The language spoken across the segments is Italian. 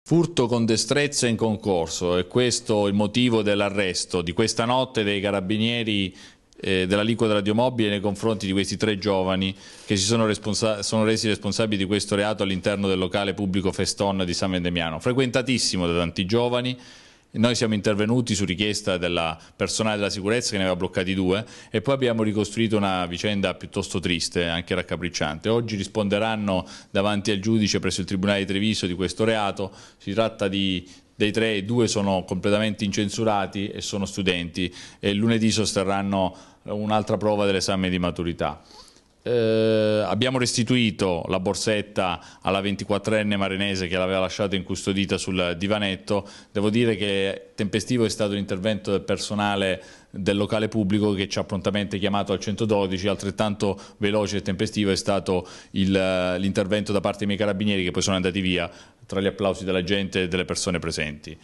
Furto con destrezza in concorso, e questo il motivo dell'arresto di questa notte dei carabinieri dell'aliquota radiomobile nei confronti di questi 3 giovani che sono resi responsabili di questo reato all'interno del locale pubblico Feston di San Vendemiano, frequentatissimo da tanti giovani. Noi siamo intervenuti su richiesta del personale della sicurezza che ne aveva bloccati 2 e poi abbiamo ricostruito una vicenda piuttosto triste, anche raccapricciante. Oggi risponderanno davanti al giudice presso il Tribunale di Treviso di questo reato. Si tratta dei 3, 2 sono completamente incensurati e sono studenti, e lunedì sosterranno un'altra prova dell'esame di maturità. Abbiamo restituito la borsetta alla 24enne marinese che l'aveva lasciata incustodita sul divanetto. Devo dire che tempestivo è stato l'intervento del personale del locale pubblico che ci ha prontamente chiamato al 112, altrettanto veloce e tempestivo è stato l'intervento da parte dei miei carabinieri, che poi sono andati via tra gli applausi della gente e delle persone presenti.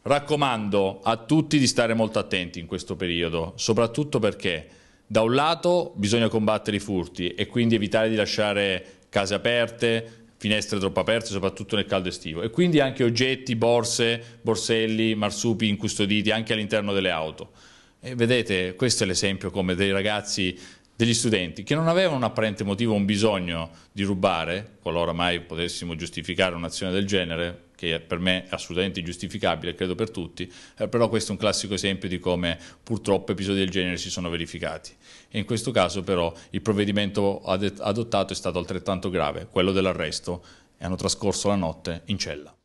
Raccomando a tutti di stare molto attenti in questo periodo, soprattutto perché da un lato bisogna combattere i furti e quindi evitare di lasciare case aperte, finestre troppo aperte, soprattutto nel caldo estivo, e quindi anche oggetti, borse, borselli, marsupi incustoditi anche all'interno delle auto. E vedete, questo è l'esempio come dei ragazzi, degli studenti, che non avevano un apparente motivo, un bisogno di rubare, qualora mai potessimo giustificare un'azione del genere, che per me è assolutamente ingiustificabile, credo per tutti, però questo è un classico esempio di come purtroppo episodi del genere si sono verificati. E in questo caso però il provvedimento adottato è stato altrettanto grave, quello dell'arresto, e hanno trascorso la notte in cella.